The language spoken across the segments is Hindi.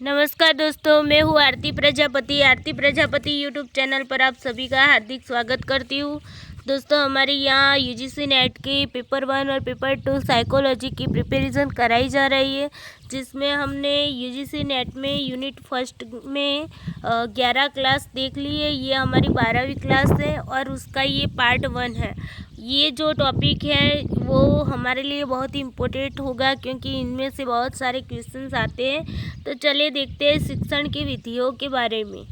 नमस्कार दोस्तों, मैं हूँ आरती प्रजापति यूट्यूब चैनल पर आप सभी का हार्दिक स्वागत करती हूँ। दोस्तों, हमारे यहाँ यूजीसी नेट की पेपर 1 और पेपर 2 साइकोलॉजी की प्रिपरेशन कराई जा रही है, जिसमें हमने यूजीसी नेट में यूनिट फर्स्ट में 11 क्लास देख ली है। ये हमारी 12वीं क्लास है और उसका ये पार्ट 1 है। ये जो टॉपिक है वो हमारे लिए बहुत ही इम्पोर्टेंट होगा, क्योंकि इनमें से बहुत सारे क्वेश्चंस आते हैं। तो चलिए देखते हैं शिक्षण की विधियों के बारे में।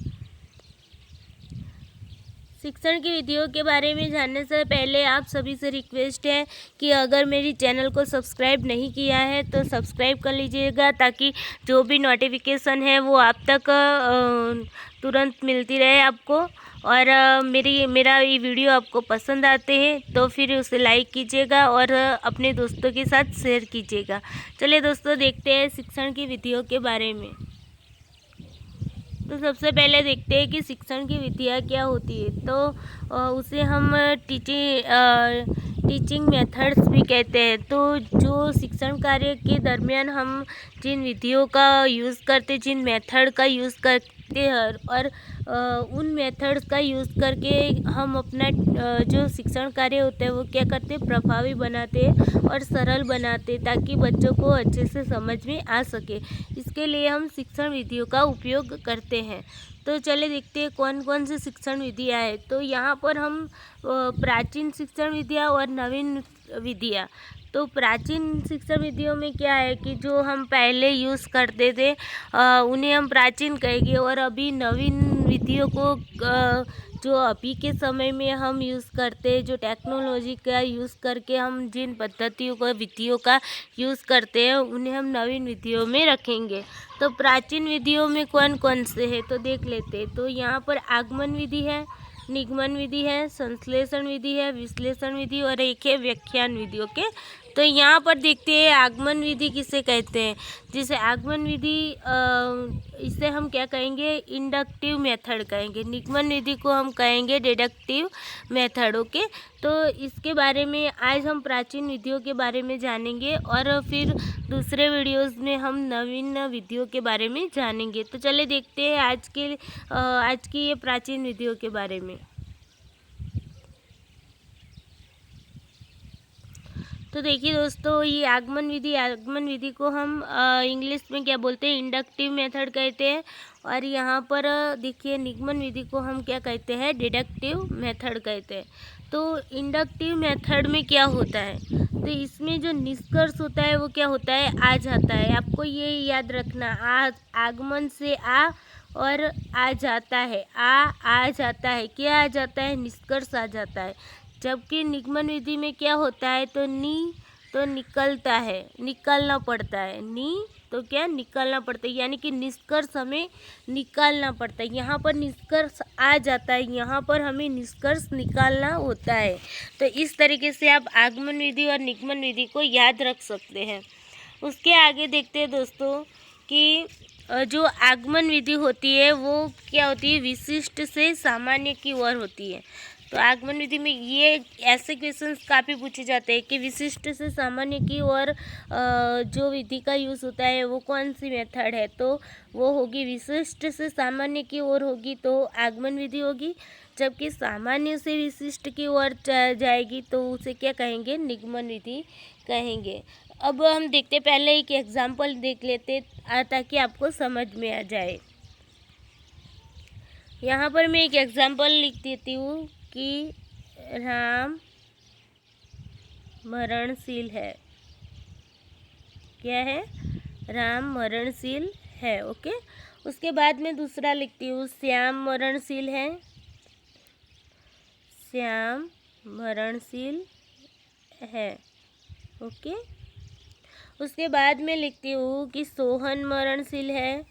शिक्षण की विधियों के बारे में जानने से पहले आप सभी से रिक्वेस्ट है कि अगर मेरी चैनल को सब्सक्राइब नहीं किया है तो सब्सक्राइब कर लीजिएगा, ताकि जो भी नोटिफिकेशन है वो आप तक तुरंत मिलती रहे आपको। और मेरा ये वीडियो आपको पसंद आते हैं तो फिर उसे लाइक कीजिएगा और अपने दोस्तों के साथ शेयर कीजिएगा। चलिए दोस्तों, देखते हैं शिक्षण की विधियों के बारे में। तो सबसे पहले देखते हैं कि शिक्षण की विधियाँ क्या होती है। तो उसे हम टीचिंग मेथड्स भी कहते हैं। तो जो शिक्षण कार्य के दरमियान हम जिन विधियों का यूज़ करते, जिन मेथड का यूज़ करते हैं और उन मेथड्स का यूज़ करके हम अपना जो शिक्षण कार्य होता है वो क्या करते हैं, प्रभावी बनाते हैं और सरल बनाते हैं, ताकि बच्चों को अच्छे से समझ में आ सके। इसके लिए हम शिक्षण विधियों का उपयोग करते हैं। तो चले देखते हैं कौन कौन सी शिक्षण विधियाँ हैं। तो यहाँ पर हम प्राचीन शिक्षण विधियाँ और नवीन विधियाँ। तो प्राचीन शिक्षण विधियों में क्या है कि जो हम पहले यूज़ करते थे उन्हें हम प्राचीन कहेंगे, और अभी नवीन विधियों को जो अभी के समय में हम यूज़ करते हैं, जो टेक्नोलॉजी का यूज़ करके हम जिन पद्धतियों का विधियों का यूज़ करते हैं उन्हें हम नवीन विधियों में रखेंगे। तो प्राचीन विधियों में कौन कौन से हैं तो देख लेते हैं। तो यहाँ पर आगमन विधि है, निगमन विधि है, संश्लेषण विधि है, विश्लेषण विधि और एक है व्याख्यान विधि। ओके, तो यहाँ पर देखते हैं आगमन विधि किसे कहते हैं। जिसे आगमन विधि इसे हम क्या कहेंगे, इंडक्टिव मेथड कहेंगे। निगमन विधि को हम कहेंगे डिडक्टिव मेथड। ओके, तो इसके बारे में आज हम प्राचीन विधियों के बारे में जानेंगे और फिर दूसरे वीडियोस में हम नवीन विधियों के बारे में जानेंगे। तो चलिए देखते हैं आज की ये प्राचीन विधियों के बारे में। तो देखिए दोस्तों, ये आगमन विधि को हम इंग्लिश में क्या बोलते हैं, इंडक्टिव मेथड कहते हैं। और यहाँ पर देखिए निगमन विधि को हम क्या कहते हैं, डिडक्टिव मेथड कहते हैं। तो इंडक्टिव मेथड में क्या होता है, तो इसमें जो निष्कर्ष होता है वो क्या होता है, आ जाता है। आपको ये याद रखना, आगमन से आ और आ जाता है, आ जाता है, क्या आ जाता है, निष्कर्ष आ जाता है। जबकि निगमन विधि में क्या होता है, तो निकलता है, निकालना पड़ता है। तो क्या निकालना पड़ता है, यानी कि निष्कर्ष हमें निकालना पड़ता है। यहाँ पर निष्कर्ष आ जाता है, यहाँ पर हमें निष्कर्ष निकालना होता है। तो इस तरीके से आप आगमन विधि और निगमन विधि को याद रख सकते हैं। उसके आगे देखते हैं दोस्तों कि जो आगमन विधि होती है वो क्या होती है, विशिष्ट से सामान्य की ओर होती है। तो आगमन विधि में ये ऐसे क्वेश्चंस काफ़ी पूछे जाते हैं कि विशिष्ट से सामान्य की ओर जो विधि का यूज़ होता है वो कौन सी मेथड है, तो वो होगी विशिष्ट से सामान्य की ओर होगी तो आगमन विधि होगी। जबकि सामान्य से विशिष्ट की ओर जाएगी तो उसे क्या कहेंगे, निगमन विधि कहेंगे। अब हम देखते, पहले एक एग्जाम्पल देख लेते ताकि आपको समझ में आ जाए। यहाँ पर मैं एक एग्जाम्पल लिख देती हूँ कि राम मरणशील है। क्या है, राम मरणशील है। ओके, उसके बाद में दूसरा लिखती हूँ, श्याम मरणशील है, श्याम मरणशील है। ओके, उसके बाद में लिखती हूँ कि सोहन मरणशील है,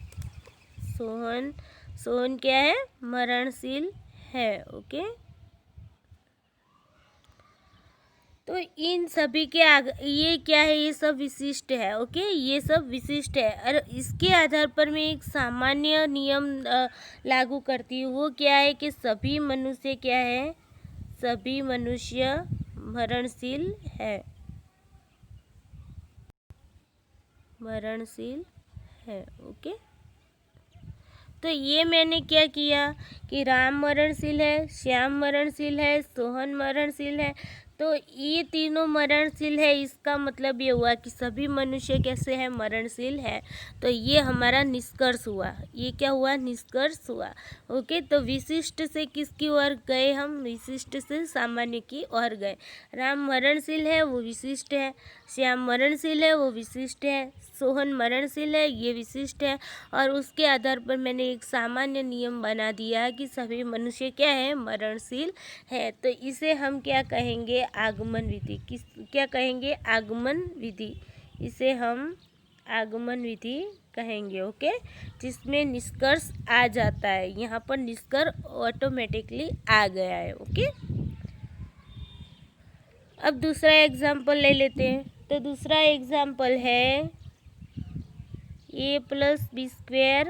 सोहन क्या है, मरणशील है। ओके, तो इन सभी के ये क्या है, ये सब विशिष्ट है। ओके, ये सब विशिष्ट है और इसके आधार पर मैं एक सामान्य नियम लागू करती हूँ। वो क्या है कि सभी मनुष्य क्या है, सभी मनुष्य मरणशील है, मरणशील है। ओके, तो ये मैंने क्या किया कि राम मरणशील है, श्याम मरणशील है, सोहन मरणशील है, तो ये तीनों मरणशील है। इसका मतलब ये हुआ कि सभी मनुष्य कैसे हैं, मरणशील है। तो ये हमारा निष्कर्ष हुआ। ये क्या हुआ, निष्कर्ष हुआ। ओके, तो विशिष्ट से किसकी ओर गए हम, विशिष्ट से सामान्य की ओर गए। राम मरणशील है, वो विशिष्ट है। श्याम मरणशील है, वो विशिष्ट है। सोहन मरणशील है, ये विशिष्ट है। और उसके आधार पर मैंने एक सामान्य नियम बना दिया है कि सभी मनुष्य क्या है, मरणशील है। तो इसे हम क्या कहेंगे, आगमन विधि। क्या कहेंगे, आगमन विधि। इसे हम आगमन विधि कहेंगे। ओके, जिसमें निष्कर्ष आ जाता है। यहाँ पर निष्कर्ष ऑटोमेटिकली आ गया है। ओके, अब दूसरा एग्जाम्पल ले लेते हैं। तो दूसरा एग्जाम्पल है a plus B square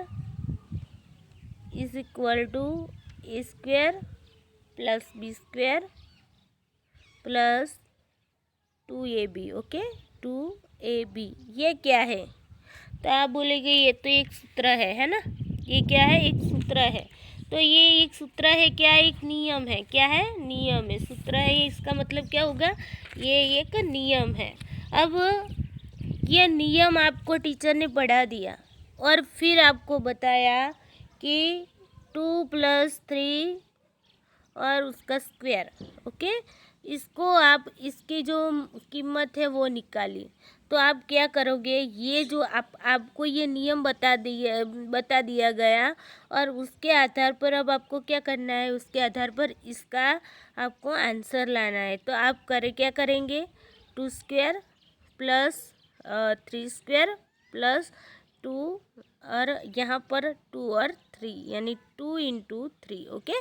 is equal to A square plus B square plus 2ab। Okay, 2ab ये क्या है। तो आप बोलेंगे ये तो एक सूत्र है ना। ये क्या है, एक सूत्र है। तो ये एक सूत्र है, क्या एक नियम है, क्या है, नियम है। सूत्र है, इसका मतलब क्या होगा, ये एक नियम है। अब यह नियम आपको टीचर ने पढ़ा दिया और फिर आपको बताया कि 2 + 3 और उसका स्क्वायर। ओके, इसको आप इसकी जो कीमत है वो निकाली। तो आप क्या करोगे, ये जो आपको ये नियम बता दिया गया और उसके आधार पर अब आपको क्या करना है, उसके आधार पर इसका आपको आंसर लाना है। तो आप क्या करेंगे, 2 स्क्वायर प्लस 3 स्क्वायर प्लस 2 और यहाँ पर 2 और 3 यानी 2 × 3। ओके,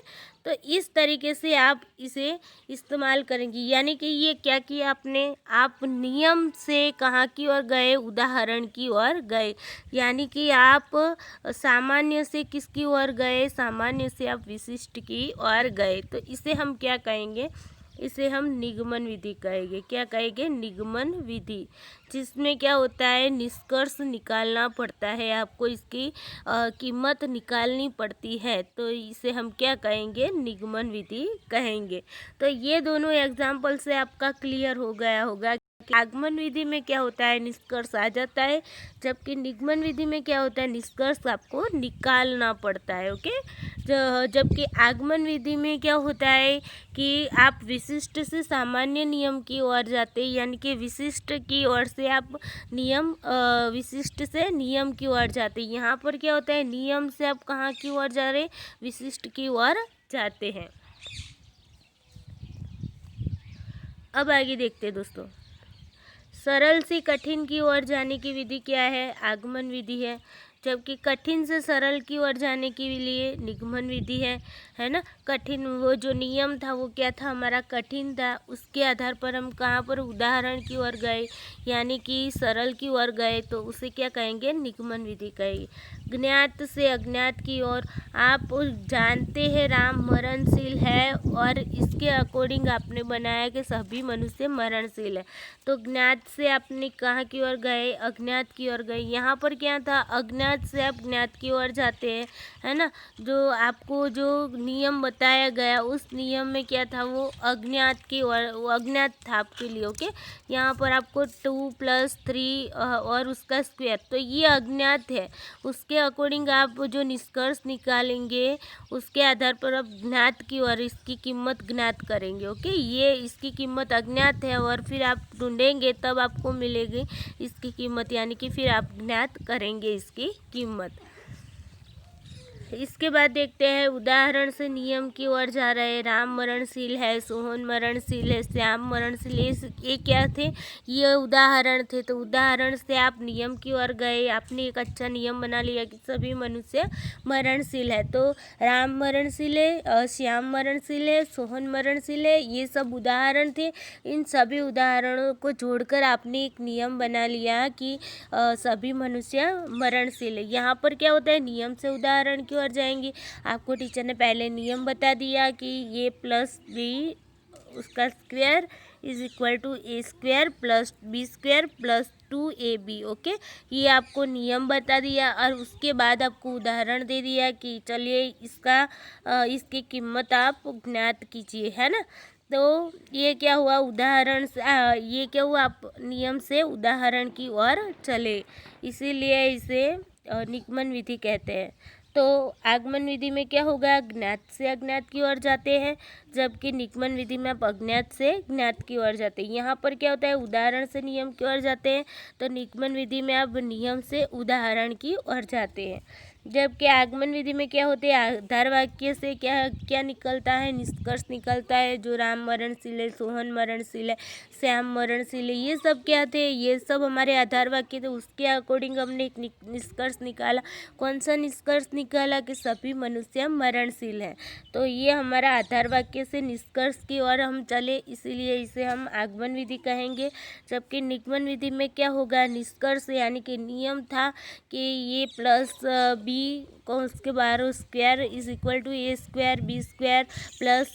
तो इस तरीके से आप इसे इस्तेमाल करेंगे। यानी कि ये क्या किया आपने, आप नियम से कहाँ की ओर गए, उदाहरण की ओर गए। यानी कि आप सामान्य से किसकी ओर गए, सामान्य से आप विशिष्ट की ओर गए। तो इसे हम क्या कहेंगे, इसे हम निगमन विधि कहेंगे। क्या कहेंगे, निगमन विधि, जिसमें क्या होता है, निष्कर्ष निकालना पड़ता है, आपको इसकी कीमत निकालनी पड़ती है। तो इसे हम क्या कहेंगे, निगमन विधि कहेंगे। तो ये दोनों एग्जाम्पल से आपका क्लियर हो गया होगा कि आगमन विधि में क्या होता है, निष्कर्ष आ जाता है, जबकि निगमन विधि में क्या होता है, निष्कर्ष आपको निकालना पड़ता है। ओके, जबकि आगमन विधि में क्या होता है कि आप विशिष्ट से सामान्य नियम की ओर जाते हैं। यानी कि विशिष्ट की ओर से आप विशिष्ट से नियम की ओर जाते हैं। यहाँ पर क्या होता है, नियम से आप कहाँ की ओर जा रहे हैं, विशिष्ट की ओर जाते हैं। अब आगे देखते हैं दोस्तों, सरल से कठिन की ओर जाने की विधि क्या है, आगमन विधि है। जबकि कठिन से सरल की ओर जाने के लिए निगमन विधि है ना। कठिन, वो जो नियम था वो क्या था, हमारा कठिन था। उसके आधार पर हम कहाँ पर उदाहरण की ओर गए, यानी कि सरल की ओर गए, तो उसे क्या कहेंगे, निगमन विधि कहेंगे। ज्ञात से अज्ञात की ओर, आप जानते हैं राम मरणशील है और इसके अकॉर्डिंग आपने बनाया कि सभी मनुष्य मरणशील है। तो ज्ञात से आपने कहाँ की ओर गए, अज्ञात की ओर गए। यहाँ पर क्या था, अज्ञात से आप ज्ञात की ओर जाते हैं, है ना। जो आपको जो नियम बताया गया उस नियम में क्या था, वो अज्ञात की ओर, वो अज्ञात था आपके लिए। ओके, यहाँ पर आपको 2 + 3 और उसका स्क्वायर, तो ये अज्ञात है। उसके अकॉर्डिंग आप जो निष्कर्ष निकालेंगे उसके आधार पर आप ज्ञात की ओर इसकी कीमत ज्ञात करेंगे। ओके, ये इसकी कीमत अज्ञात है और फिर आप ढूंढेंगे तब आपको मिलेगी इसकी कीमत, यानी कि फिर आप ज्ञात करेंगे इसकी कीमत। इसके बाद देखते हैं, उदाहरण से नियम की ओर जा रहे हैं। राम मरणशील है, सोहन मरणशील है, श्याम मरणशील है। ये क्या थे, ये उदाहरण थे। तो उदाहरण से आप नियम की ओर गए, आपने एक अच्छा नियम बना लिया कि सभी मनुष्य मरणशील है। तो राम मरणशील है, श्याम मरणशील है, सोहन मरणशील है, ये सब उदाहरण थे। इन सभी उदाहरणों को जोड़कर आपने एक नियम बना लिया कि सभी मनुष्य मरणशील है। यहाँ पर क्या होता है, नियम से उदाहरण की ओर जाएंगे। आपको टीचर ने पहले नियम बता दिया कि a + b उसका square is equal to a² + b² + 2ab। Okay, ये आपको नियम बता दिया और उसके बाद आपको उदाहरण दे दिया कि चलिए इसकी कीमत आप ज्ञात कीजिए, है ना। तो ये क्या हुआ, उदाहरण से ये क्या हुआ, आप नियम से उदाहरण की ओर चले, इसीलिए इसे निगमन विधि कहते हैं। तो आगमन विधि में क्या होगा, ज्ञात से अज्ञात की ओर जाते हैं, जबकि निगमन विधि में आप अज्ञात से ज्ञात की ओर जाते हैं। यहाँ पर क्या होता है, उदाहरण से नियम की ओर जाते हैं, तो निगमन विधि में आप नियम से उदाहरण की ओर जाते हैं। जबकि आगमन विधि में क्या होते हैं, आधार वाक्य से क्या क्या निकलता है, निष्कर्ष निकलता है, जो राम मरणशील है, सोहन मरणशील है, श्याम मरणशील है, ये सब क्या थे, ये सब हमारे आधार वाक्य थे। उसके अकॉर्डिंग हमने एक निष्कर्ष निकाला। कौन सा निष्कर्ष निकाला कि सभी मनुष्य मरणशील हैं। तो ये हमारा आधार वाक्य से निष्कर्ष की ओर हम चले, इसीलिए इसे हम आगमन विधि कहेंगे। जबकि निगमन विधि में क्या होगा, निष्कर्ष यानी कि नियम था कि ये प्लस बी को उसके बार square is equal to A square B square plus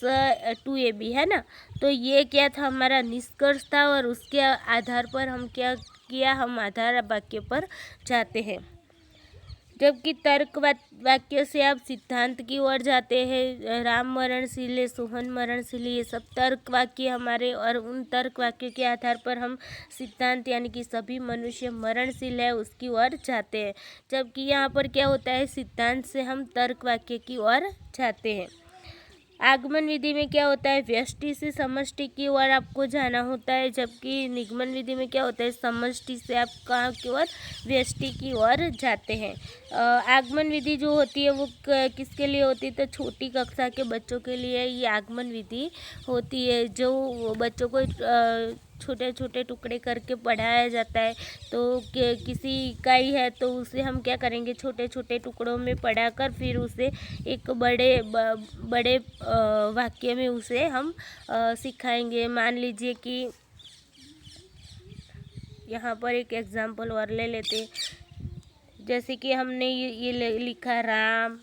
2ab, है ना। तो ये क्या था, हमारा निष्कर्ष था, और उसके आधार पर हम क्या किया, हम आधार वाक्य पर जाते हैं। जबकि तर्क वाक्य से आप सिद्धांत की ओर जाते हैं। राम मरणशील है, सोहन मरणशील, ये सब तर्क वाक्य हमारे, और उन तर्क वाक्य के आधार पर हम सिद्धांत यानी कि सभी मनुष्य मरणशील है उसकी ओर जाते हैं। जबकि यहाँ पर क्या होता है, सिद्धांत से हम तर्क वाक्य की ओर जाते हैं। आगमन विधि में क्या होता है, व्यष्टि से समष्टि की ओर आपको जाना होता है। जबकि निगमन विधि में क्या होता है, समष्टि से आप कहाँ की ओर, व्यष्टि की ओर जाते हैं। आगमन विधि जो होती है वो किसके लिए होती है, तो छोटी कक्षा के बच्चों के लिए ये आगमन विधि होती है, जो बच्चों को छोटे छोटे टुकड़े करके पढ़ाया जाता है। तो किसी इकाई है तो उसे हम क्या करेंगे, छोटे छोटे टुकड़ों में पढ़ाकर फिर उसे एक बड़े वाक्य में उसे हम सिखाएंगे। मान लीजिए कि यहाँ पर एक एग्जाम्पल और ले लेते हैं, जैसे कि हमने ये लिखा, राम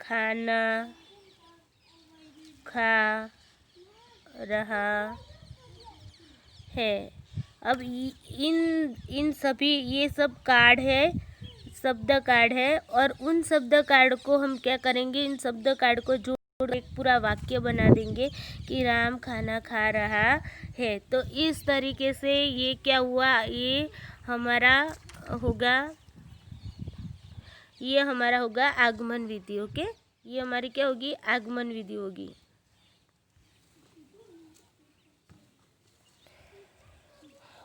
खाना खा रहा है। अब इन सभी ये सब कार्ड है, शब्द कार्ड है, और उन शब्द कार्ड को हम क्या करेंगे, इन शब्द कार्ड को जोड़ एक पूरा वाक्य बना देंगे कि राम खाना खा रहा है। तो इस तरीके से ये क्या हुआ, ये हमारा होगा आगमन विधि। ओके, ये हमारी क्या होगी, आगमन विधि होगी।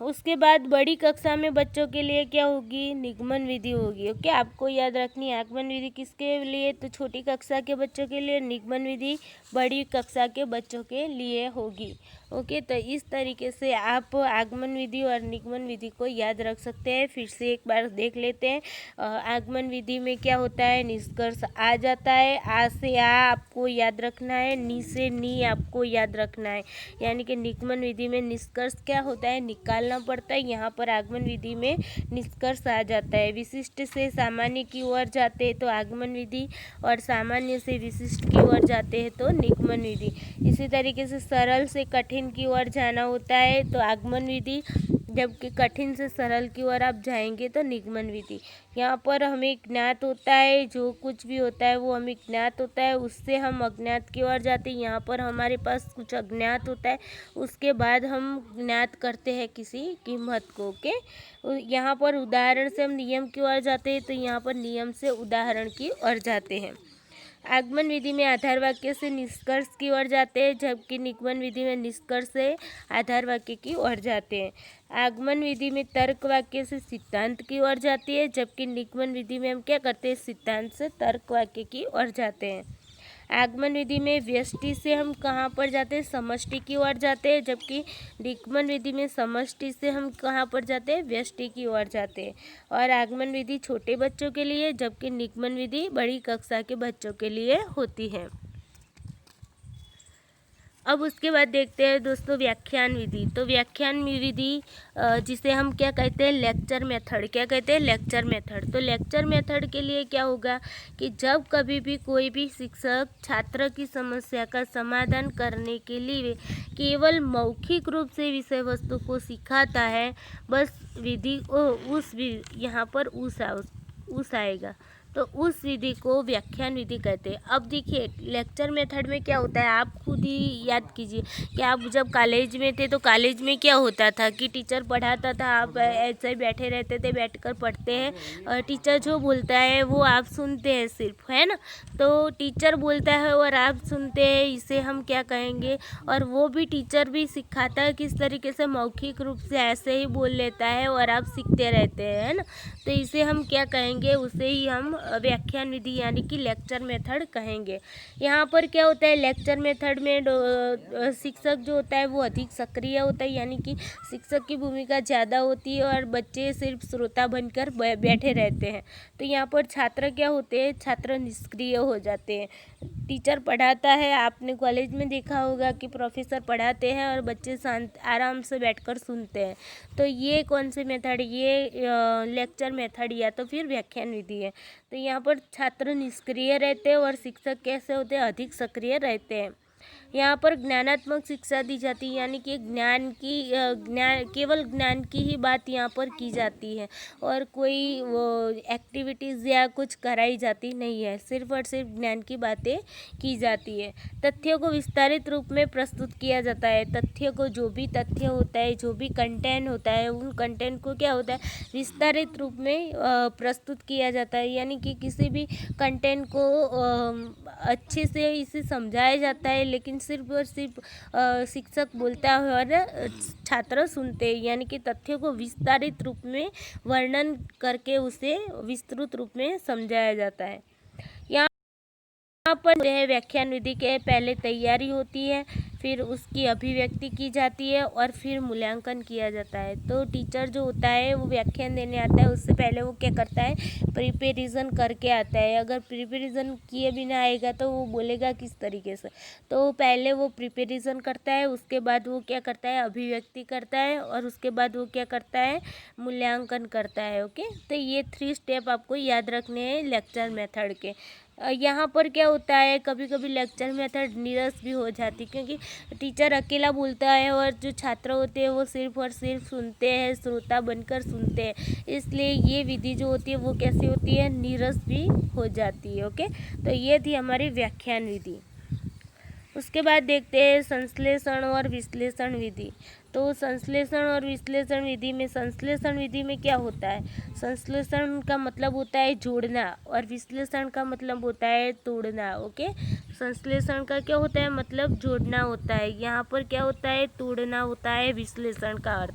उसके बाद बड़ी कक्षा में बच्चों के लिए क्या होगी, निगमन विधि होगी। ओके, आपको याद रखनी है, आगमन विधि किसके लिए, तो छोटी कक्षा के बच्चों के लिए, निगमन विधि बड़ी कक्षा के बच्चों के लिए होगी। ओके, तो इस तरीके से आप आगमन विधि और निगमन विधि को याद रख सकते हैं। फिर से एक बार देख लेते हैं। आगमन विधि में क्या होता है, निष्कर्ष आ जाता है, आ से आ आपको याद रखना है, नी से नी आपको याद रखना है। यानी कि निगमन विधि में निष्कर्ष क्या होता है, निकालना पड़ता है। यहाँ पर आगमन विधि में निष्कर्ष आ जाता है। विशिष्ट से सामान्य की ओर जाते हैं तो आगमन विधि, और सामान्य से विशिष्ट की ओर जाते हैं तो निगमन विधि। इसी तरीके से सरल से कठिन की ओर जाना होता है तो आगमन विधि, जबकि कठिन से सरल की ओर आप जाएंगे तो निगमन विधि। यहाँ पर हमें ज्ञात होता है, जो कुछ भी होता है वो हमें ज्ञात होता है, उससे हम अज्ञात की ओर जाते हैं। यहाँ पर हमारे पास कुछ अज्ञात होता है, उसके बाद हम ज्ञात करते हैं किसी कीमत को। ओके, यहाँ पर उदाहरण से हम नियम की ओर जाते हैं, तो यहाँ पर नियम से उदाहरण की ओर जाते हैं। आगमन विधि में आधार वाक्य से निष्कर्ष की ओर जाते हैं, जबकि निगमन विधि में निष्कर्ष से आधार वाक्य की ओर जाते हैं। आगमन विधि में तर्क वाक्य से सिद्धांत की ओर जाती है, जबकि निगमन विधि में हम क्या करते हैं, सिद्धांत से तर्क वाक्य की ओर जाते हैं। आगमन विधि में व्यष्टि से हम कहाँ पर जाते हैं, समष्टि की ओर जाते हैं, जबकि निगमन विधि में समष्टि से हम कहाँ पर जाते हैं, व्यष्टि की ओर जाते हैं। और आगमन विधि छोटे बच्चों के लिए, जबकि निगमन विधि बड़ी कक्षा के बच्चों के लिए होती है। अब उसके बाद देखते हैं दोस्तों व्याख्यान विधि। तो व्याख्यान विधि जिसे हम क्या कहते हैं, लेक्चर मेथड। क्या कहते हैं, लेक्चर मेथड। तो लेक्चर मेथड के लिए क्या होगा कि जब कभी भी कोई भी शिक्षक छात्र की समस्या का समाधान करने के लिए केवल मौखिक रूप से विषय वस्तु को सिखाता है, बस विधि यहाँ पर उस आएगा, तो उस विधि को व्याख्यान विधि कहते हैं। अब देखिए लेक्चर मेथड में क्या होता है, आप खुद ही याद कीजिए कि आप जब कॉलेज में थे तो कॉलेज में क्या होता था कि टीचर पढ़ाता था, आप ऐसे ही बैठे रहते थे, बैठकर पढ़ते हैं और टीचर जो बोलता है वो आप सुनते हैं सिर्फ, है ना। तो टीचर बोलता है और आप सुनते हैं, इसे हम क्या कहेंगे। और वो भी टीचर भी सिखाता है किस तरीके से, मौखिक रूप से ऐसे ही बोल लेता है और आप सीखते रहते हैं, है ना। तो इसे हम क्या कहेंगे, उसे ही हम व्याख्यान विधि यानी कि लेक्चर मेथड कहेंगे। यहाँ पर क्या होता है, लेक्चर मेथड में शिक्षक जो होता है वो अधिक सक्रिय होता है, यानी कि शिक्षक की भूमिका ज़्यादा होती है और बच्चे सिर्फ श्रोता बनकर बैठे रहते हैं। तो यहाँ पर छात्र क्या होते हैं, छात्र निष्क्रिय हो जाते हैं। टीचर पढ़ाता है, आपने कॉलेज में देखा होगा कि प्रोफेसर पढ़ाते हैं और बच्चे शांत आराम से बैठकर सुनते हैं। तो ये कौन सी मेथड, ये लेक्चर मेथड या तो फिर व्याख्यान विधि है। तो यहाँ पर छात्र निष्क्रिय रहते हैं और शिक्षक कैसे होते हैं, अधिक सक्रिय रहते हैं। यहाँ पर ज्ञानात्मक शिक्षा दी जाती है, यानी कि केवल ज्ञान की ही बात यहाँ पर की जाती है और कोई वो एक्टिविटीज़ या कुछ कराई जाती नहीं है, सिर्फ और सिर्फ ज्ञान की बातें की जाती है। तथ्यों को विस्तारित रूप में प्रस्तुत किया जाता है। तथ्य को, जो भी तथ्य होता है, जो भी कंटेंट होता है, उन कंटेंट को क्या होता है, विस्तारित रूप में प्रस्तुत किया जाता है, यानी कि किसी भी कंटेंट को अच्छे से इसे समझाया जाता है, लेकिन सिर्फ और सिर्फ शिक्षक बोलता है और छात्र सुनते हैं, यानी कि तथ्यों को विस्तारित रूप में वर्णन करके उसे विस्तृत रूप में समझाया जाता है। यहाँ पर जो है व्याख्यान विधि के पहले तैयारी होती है, फिर उसकी अभिव्यक्ति की जाती है और फिर मूल्यांकन किया जाता है। तो टीचर जो होता है वो व्याख्यान देने आता है, उससे पहले वो क्या करता है, प्रिपरेशन करके आता है। अगर प्रिपरेशन किए बिना आएगा तो वो बोलेगा किस तरीके से। तो पहले वो प्रिपरेशन करता है, उसके बाद वो क्या करता है, अभिव्यक्ति करता है और उसके बाद वो क्या करता है, मूल्यांकन करता है। ओके, तो ये 3 स्टेप आपको याद रखने हैं लेक्चर मेथड के। यहाँ पर क्या होता है, कभी कभी लेक्चर मेथड नीरस भी हो जाती, क्योंकि टीचर अकेला बोलता है और जो छात्र होते हैं वो सिर्फ और सिर्फ सुनते हैं, श्रोता बनकर सुनते हैं। इसलिए ये विधि जो होती है वो कैसी होती है, नीरस भी हो जाती है। ओके, तो ये थी हमारी व्याख्यान विधि। उसके बाद देखते हैं संश्लेषण और विश्लेषण विधि। तो संश्लेषण और विश्लेषण विधि में, संश्लेषण विधि में क्या होता है, संश्लेषण का मतलब होता है जोड़ना और विश्लेषण का मतलब होता है तोड़ना। ओके, संश्लेषण का क्या होता है, मतलब जोड़ना होता है, यहाँ पर क्या होता है, तोड़ना होता है विश्लेषण का अर्थ।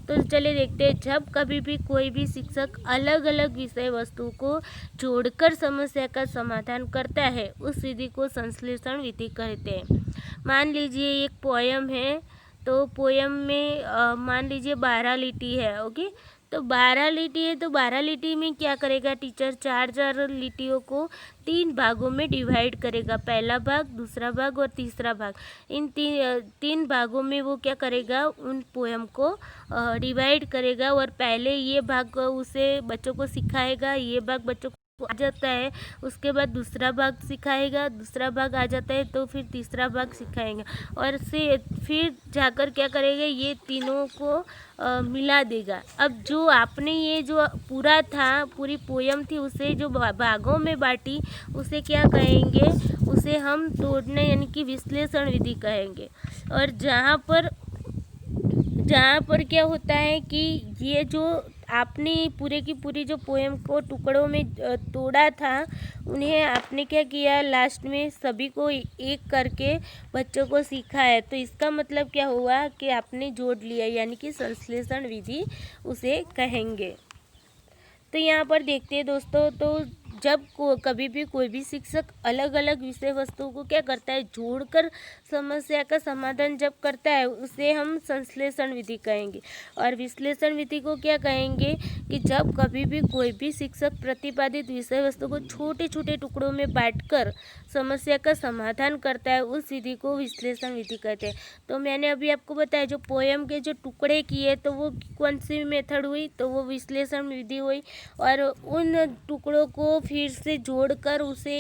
तो चलिए देखते हैं, जब कभी भी कोई भी शिक्षक अलग अलग विषय वस्तु को जोड़कर समस्या का समाधान करता है, उस विधि को संश्लेषण विधि कहते हैं। मान लीजिए एक पोयम है, तो पोयम में मान लीजिए 12 लिटी है। ओके, तो 12 लिटी है, तो 12 लिटी में क्या करेगा टीचर, 4 लिटियों को 3 भागों में डिवाइड करेगा, पहला भाग, दूसरा भाग और तीसरा भाग। इन 3 भागों में वो क्या करेगा, उन पोयम को डिवाइड करेगा और पहले ये भाग उसे बच्चों को सिखाएगा, ये भाग बच्चों को आ जाता है, उसके बाद दूसरा भाग सिखाएगा, दूसरा भाग आ जाता है तो फिर तीसरा भाग सिखाएगा और से फिर जाकर क्या करेगा, ये तीनों को मिला देगा। अब जो आपने ये जो पूरा था, पूरी पोयम थी, उसे जो भागों में बांटी, उसे क्या कहेंगे, उसे हम तोड़ने यानी कि विश्लेषण विधि कहेंगे। और जहाँ पर क्या होता है कि ये जो आपने पूरे की पूरी जो पोएम को टुकड़ों में तोड़ा था, उन्हें आपने क्या किया, लास्ट में सभी को एक करके बच्चों को सिखाया। तो इसका मतलब क्या हुआ कि आपने जोड़ लिया, यानी कि संश्लेषण विधि उसे कहेंगे। तो यहाँ पर देखते हैं दोस्तों, तो जब कभी भी कोई भी शिक्षक अलग अलग विषय वस्तुओं को क्या करता है, जोड़कर समस्या का समाधान जब करता है, उसे हम संश्लेषण विधि कहेंगे। और विश्लेषण विधि को क्या कहेंगे कि जब कभी भी कोई भी शिक्षक प्रतिपादित विषय वस्तु को छोटे छोटे टुकड़ों में बांटकर समस्या का समाधान करता है, उस विधि को विश्लेषण विधि कहते हैं। तो मैंने अभी आपको बताया, जो पोयम के जो टुकड़े किए तो वो कौन सी मेथड हुई, तो वो विश्लेषण विधि हुई। और उन टुकड़ों को फिर से जोड़कर उसे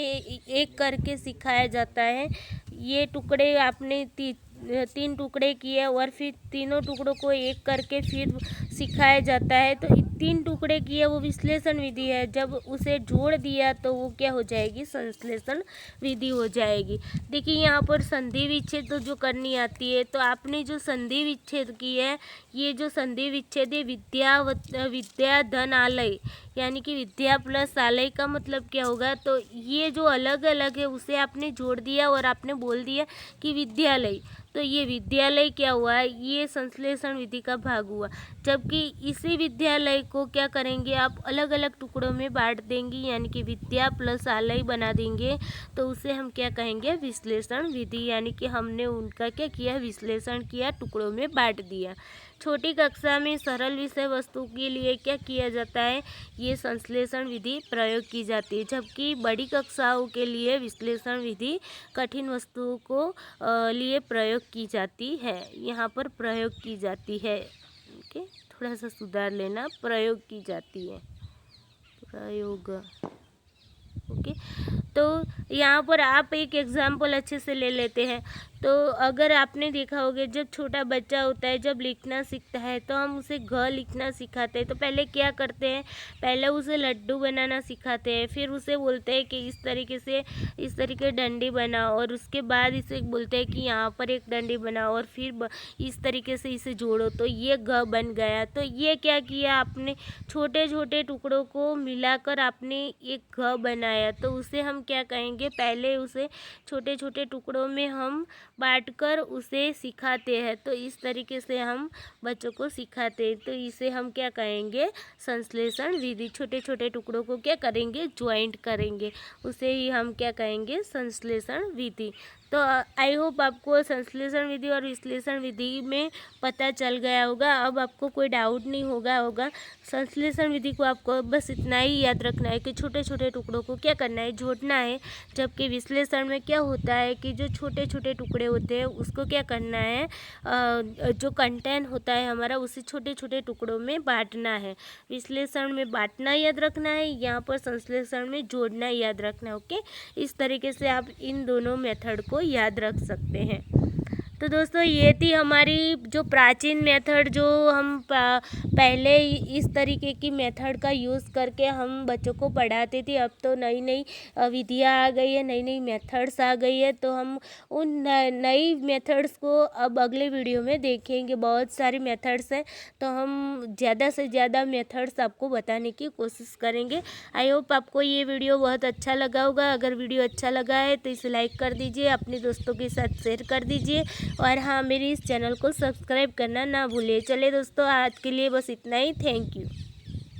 एक करके सिखाया जाता है। ये टुकड़े आपने तीन टुकड़े किए और फिर तीनों टुकड़ों को एक करके फिर सिखाया जाता है। तो 3 टुकड़े किए वो विश्लेषण विधि है। जब उसे जोड़ दिया तो वो क्या हो जाएगी, संश्लेषण विधि हो जाएगी। देखिए यहाँ पर संधि विच्छेद तो जो करनी आती है, तो आपने जो संधि विच्छेद की है, ये जो संधि विच्छेद है विद्या धन आलय, यानी कि विद्या प्लस आलय का मतलब क्या होगा, तो ये जो अलग अलग है उसे आपने जोड़ दिया और आपने बोल दिया कि विद्यालय। तो ये विद्यालय क्या हुआ, ये संश्लेषण विधि का भाग हुआ। जबकि इसी विद्यालय को क्या करेंगे आप, अलग अलग टुकड़ों में बांट देंगे, यानी कि विद्या प्लस आलय बना देंगे। तो उसे हम क्या कहेंगे, विश्लेषण विधि, यानी कि हमने उनका क्या किया, विश्लेषण किया, टुकड़ों में बांट दिया। छोटी कक्षा में सरल विषय वस्तु के लिए क्या किया जाता है, ये संश्लेषण विधि प्रयोग की जाती है। जबकि बड़ी कक्षाओं के लिए विश्लेषण विधि कठिन वस्तुओं को लिए प्रयोग की जाती है। यहाँ पर प्रयोग की जाती है, ओके, थोड़ा सा सुधार लेना, प्रयोग की जाती है, प्रयोग, ओके। तो यहाँ पर आप एक एग्जाम्पल अच्छे से ले लेते हैं। तो अगर आपने देखा होगा, जब छोटा बच्चा होता है, जब लिखना सीखता है, तो हम उसे घ लिखना सिखाते हैं। तो पहले क्या करते हैं, पहले उसे लड्डू बनाना सिखाते हैं, फिर उसे बोलते हैं कि इस तरीके डंडी बनाओ, और उसके बाद इसे बोलते हैं कि यहाँ पर एक डंडी बनाओ, और फिर इस तरीके से इसे जोड़ो, तो ये घ बन गया। तो ये क्या किया आपने, छोटे छोटे टुकड़ों को मिलाकर आपने एक घ बनाया। तो उसे हम क्या कहेंगे, पहले उसे छोटे छोटे टुकड़ों में हम बांटकर उसे सिखाते हैं। तो इस तरीके से हम बच्चों को सिखाते हैं। तो इसे हम क्या कहेंगे, संश्लेषण विधि। छोटे छोटे टुकड़ों को क्या करेंगे, ज्वाइंट करेंगे, उसे ही हम क्या कहेंगे, संश्लेषण विधि। तो आई होप आपको संश्लेषण विधि और विश्लेषण विधि में पता चल गया होगा। अब आपको कोई डाउट नहीं होगा। संश्लेषण विधि को आपको बस इतना ही याद रखना है कि छोटे छोटे टुकड़ों को क्या करना है, जोड़ना है। जबकि विश्लेषण में क्या होता है कि जो छोटे छोटे टुकड़े होते हैं उसको क्या करना है, जो कंटेंट होता है हमारा, उसे छोटे छोटे टुकड़ों में बांटना है। विश्लेषण में बांटना याद रखना है, यहाँ पर संश्लेषण में जोड़ना याद रखना है। ओके, इस तरीके से आप इन दोनों मेथड को याद रख सकते हैं। तो दोस्तों ये थी हमारी जो प्राचीन मेथड, जो हम पहले इस तरीके की मेथड का यूज़ करके हम बच्चों को पढ़ाते थे। अब तो नई नई विधियाँ आ गई है, नई नई मेथड्स आ गई है। तो हम उन नई मेथड्स को अब अगले वीडियो में देखेंगे। बहुत सारी मेथड्स हैं, तो हम ज़्यादा से ज़्यादा मेथड्स आपको बताने की कोशिश करेंगे। आई होप आपको ये वीडियो बहुत अच्छा लगा होगा। अगर वीडियो अच्छा लगा है तो इसे लाइक कर दीजिए, अपने दोस्तों के साथ शेयर कर दीजिए, और हाँ, मेरी इस चैनल को सब्सक्राइब करना ना भूलिए। चलिए दोस्तों, आज के लिए बस इतना ही। Thank you.